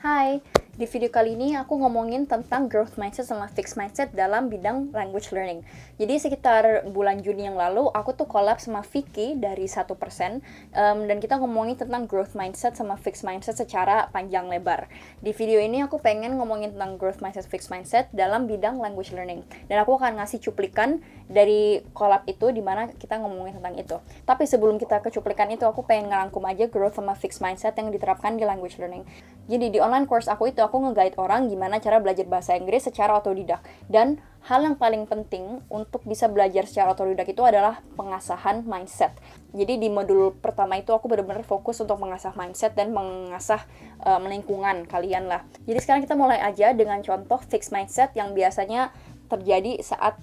Hai, di video kali ini aku ngomongin tentang growth mindset sama fixed mindset dalam bidang language learning. Jadi sekitar bulan Juni yang lalu, aku tuh collab sama Vicky dari 1%, dan kita ngomongin tentang growth mindset sama fixed mindset secara panjang lebar. Di video ini aku pengen ngomongin tentang growth mindset, fixed mindset dalam bidang language learning. Dan aku akan ngasih cuplikan dari collab itu di mana kita ngomongin tentang itu. Tapi sebelum kita ke cuplikan itu, aku pengen ngerangkum aja growth sama fixed mindset yang diterapkan di language learning. Jadi di online course aku itu aku nge-guide orang gimana cara belajar bahasa Inggris secara otodidak. Dan hal yang paling penting untuk bisa belajar secara otodidak itu adalah pengasahan mindset. Jadi di modul pertama itu aku benar-benar fokus untuk mengasah mindset dan mengasah lingkungan kalian lah. Jadi sekarang kita mulai aja dengan contoh fixed mindset yang biasanya terjadi saat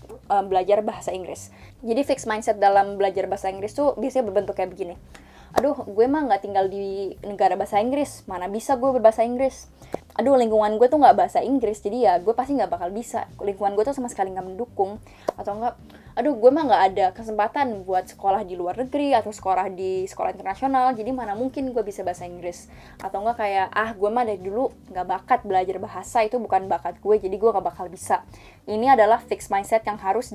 belajar bahasa Inggris. Jadi fixed mindset dalam belajar bahasa Inggris tuh biasanya berbentuk kayak begini. Aduh, gue mah nggak tinggal di negara bahasa Inggris, mana bisa gue berbahasa Inggris. Aduh, lingkungan gue tuh nggak bahasa Inggris, jadi ya gue pasti nggak bakal bisa. Lingkungan gue tuh sama sekali nggak mendukung. Atau enggak, aduh gue mah nggak ada kesempatan buat sekolah di luar negeri atau sekolah di sekolah internasional, jadi mana mungkin gue bisa bahasa Inggris. Atau enggak kayak, gue mah dari dulu nggak bakat belajar bahasa, itu bukan bakat gue, jadi gue nggak bakal bisa. Ini adalah fixed mindset yang harus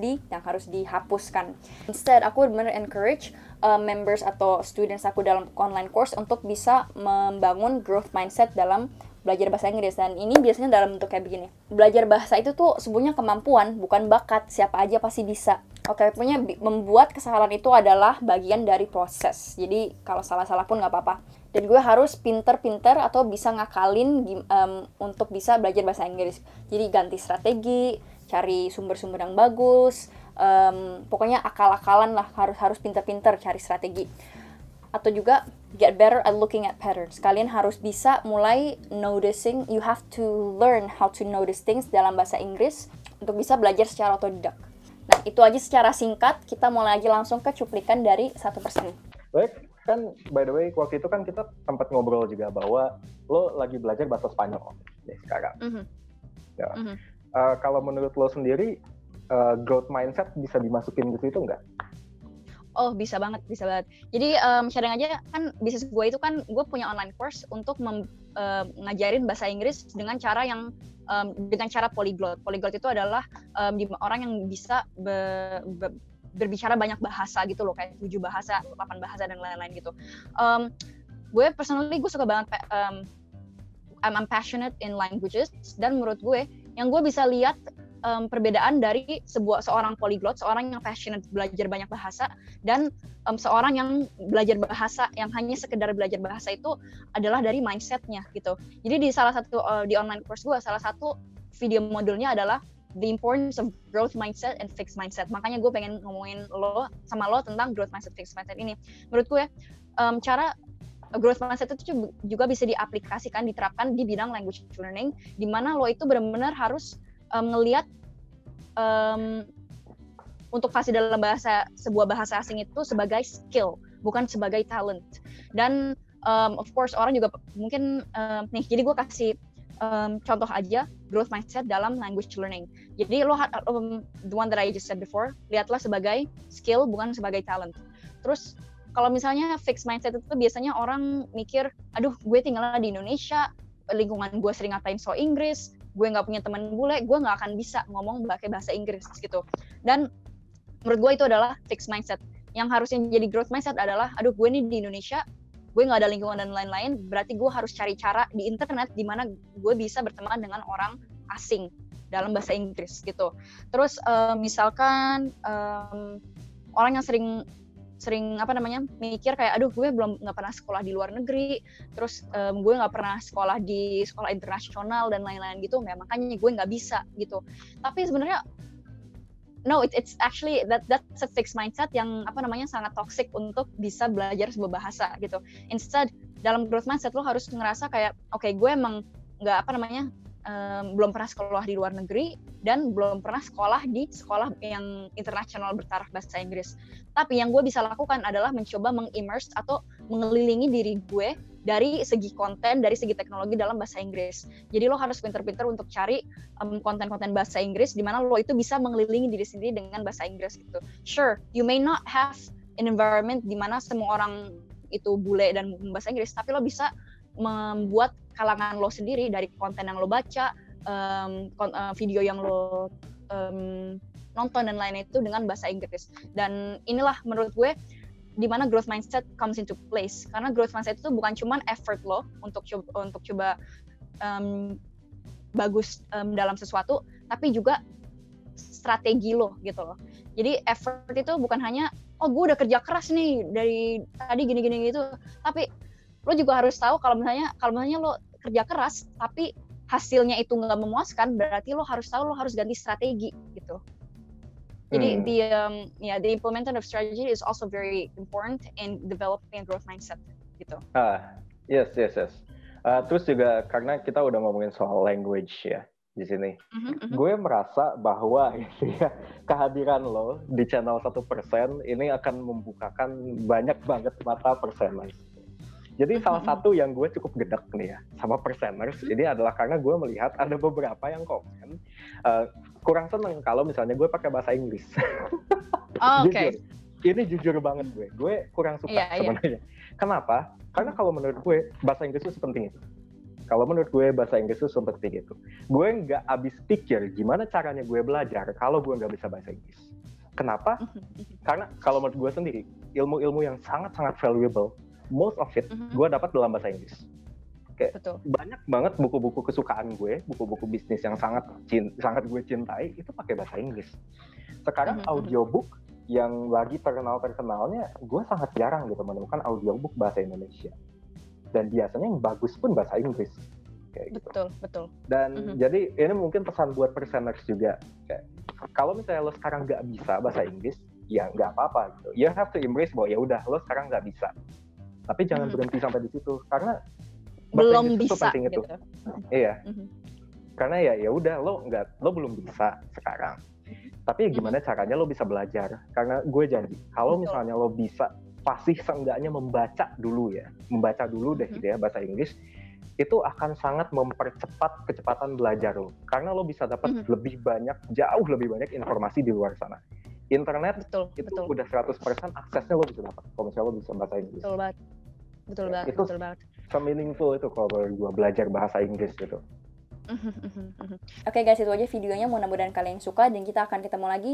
dihapuskan. Instead, aku benar-benar encourage members atau students aku dalam online course untuk bisa membangun growth mindset dalam belajar bahasa Inggris. Dan ini biasanya dalam bentuk kayak begini. Belajar bahasa itu tuh sebenarnya kemampuan, bukan bakat. Siapa aja pasti bisa. Oke, punya membuat kesalahan itu adalah bagian dari proses. Jadi kalau salah-salah pun nggak apa-apa. Dan gue harus pinter-pinter atau bisa ngakalin untuk bisa belajar bahasa Inggris. Jadi ganti strategi, cari sumber-sumber yang bagus, pokoknya akal-akalan lah, harus pinter-pinter cari strategi. Atau juga get better at looking at patterns. Kalian harus bisa mulai noticing, you have to learn how to notice things dalam bahasa Inggris untuk bisa belajar secara otodidak. Nah, itu aja secara singkat. Kita mulai aja langsung ke cuplikan dari 1%. Baik, kan by the way waktu itu kan kita sempat ngobrol juga bahwa lo lagi belajar bahasa Spanyol nih sekarang. Ya. Kalau menurut lo sendiri, growth mindset bisa dimasukin ke situ nggak? Oh, bisa banget. Jadi sharing aja, kan bisnis gue itu kan gue punya online course untuk ngajarin bahasa Inggris dengan cara yang dengan cara polyglot. Polyglot itu adalah orang yang bisa berbicara banyak bahasa gitu loh, kayak 7 bahasa, 8 bahasa dan lain-lain gitu. Gue personally suka banget, I'm passionate in languages, dan menurut gue yang gue bisa lihat perbedaan dari seorang polyglot, seorang yang passionate belajar banyak bahasa, dan seorang yang belajar bahasa yang hanya sekedar belajar bahasa itu adalah dari mindsetnya gitu. Jadi di salah satu di online course gue, salah satu video modulnya adalah the importance of growth mindset and fixed mindset. Makanya gue pengen ngomongin sama lo tentang growth mindset, fixed mindset ini. Menurut gue cara growth mindset itu juga bisa diaplikasikan, diterapkan di bidang language learning, di mana lo itu benar-benar harus ngelihat untuk fasih dalam sebuah bahasa asing itu sebagai skill, bukan sebagai talent. Dan of course orang juga mungkin jadi gue kasih contoh aja growth mindset dalam language learning. Jadi lo the one that I just said before, lihatlah sebagai skill bukan sebagai talent. Terus kalau misalnya fixed mindset itu biasanya orang mikir, aduh gue tinggal di Indonesia, lingkungan gue sering ngatain so Inggris, gue nggak punya teman bule, gue nggak akan bisa ngomong pakai bahasa Inggris gitu. Dan menurut gue itu adalah fixed mindset. Yang harusnya jadi growth mindset adalah, aduh gue nih di Indonesia, gue nggak ada lingkungan dan lain-lain, berarti gue harus cari cara di internet di mana gue bisa berteman dengan orang asing dalam bahasa Inggris gitu. Terus misalkan orang yang sering mikir kayak, aduh gue nggak pernah sekolah di luar negeri, terus gue nggak pernah sekolah di sekolah internasional dan lain-lain gitu, makanya gue nggak bisa gitu. Tapi sebenarnya no, it's actually that's a fixed mindset yang sangat toxic untuk bisa belajar sebuah bahasa gitu. Instead, dalam growth mindset lo harus ngerasa kayak, oke, gue emang nggak belum pernah sekolah di luar negeri dan belum pernah sekolah di sekolah yang internasional bertaraf bahasa Inggris. Tapi yang gue bisa lakukan adalah mencoba meng-immerse atau mengelilingi diri gue dari segi konten, dari segi teknologi dalam bahasa Inggris. Jadi lo harus pinter-pinter untuk cari konten-konten bahasa Inggris di mana lo itu bisa mengelilingi diri sendiri dengan bahasa Inggris gitu. Sure, you may not have an environment di mana semua orang itu bule dan bahasa Inggris, tapi lo bisa membuat kalangan lo sendiri, dari konten yang lo baca, video yang lo nonton dan lainnya itu dengan bahasa Inggris. Dan inilah menurut gue di mana growth mindset comes into place. Karena growth mindset itu bukan cuma effort lo untuk coba bagus dalam sesuatu, tapi juga strategi lo gitu loh. Jadi effort itu bukan hanya gue udah kerja keras nih dari tadi gini gitu, tapi lo juga harus tahu kalau misalnya lo kerja keras tapi hasilnya itu nggak memuaskan, berarti lo harus tahu lo harus ganti strategi gitu. Jadi the implementation of strategy is also very important in developing a growth mindset gitu. Yes. Terus juga karena kita udah ngomongin soal language ya di sini, gue merasa bahwa ya, kehadiran lo di channel 1% ini akan membukakan banyak banget mata perseners. Jadi salah satu yang gue cukup gedek nih ya sama perseners ini adalah karena gue melihat ada beberapa yang komen kurang seneng kalau misalnya gue pakai bahasa Inggris. Oke. Ini jujur banget gue kurang suka sebenarnya. Kenapa? Karena kalau menurut gue bahasa Inggris itu sepenting itu. Kalau menurut gue bahasa Inggris itu seperti itu. Gue nggak habis pikir gimana caranya gue belajar kalau gue nggak bisa bahasa Inggris. Kenapa? Karena kalau menurut gue sendiri, ilmu-ilmu yang sangat-sangat valuable, most of it gue dapat dalam bahasa Inggris. Kayak banyak banget buku-buku kesukaan gue, buku-buku bisnis yang sangat gue cintai itu pakai bahasa Inggris. Sekarang audiobook yang lagi terkenalnya, gue sangat jarang gitu menemukan audiobook bahasa Indonesia. Dan biasanya yang bagus pun bahasa Inggris. Kayak betul. Dan jadi ini mungkin pesan buat perseners juga. Kayak, kalau misalnya lo sekarang nggak bisa bahasa Inggris, ya nggak apa-apa gitu. You have to embrace bahwa ya udah lo sekarang nggak bisa. Tapi jangan berhenti sampai di situ karena belum bisa itu. Gitu. Iya. Karena ya udah lo belum bisa sekarang. Tapi ya gimana caranya lo bisa belajar? Karena gue janji, kalau misalnya lo bisa fasih seenggaknya membaca dulu deh gitu ya bahasa Inggris, itu akan sangat mempercepat kecepatan belajar lo. Karena lo bisa dapat jauh lebih banyak informasi di luar sana. Internet udah 100% aksesnya lo bisa dapat kalau misalnya lo bisa bahasa Inggris. Betul banget. Itu se-meaningful itu kalau gue belajar bahasa Inggris gitu. Oke guys, itu aja videonya. Mudah-mudahan kalian suka dan kita akan ketemu lagi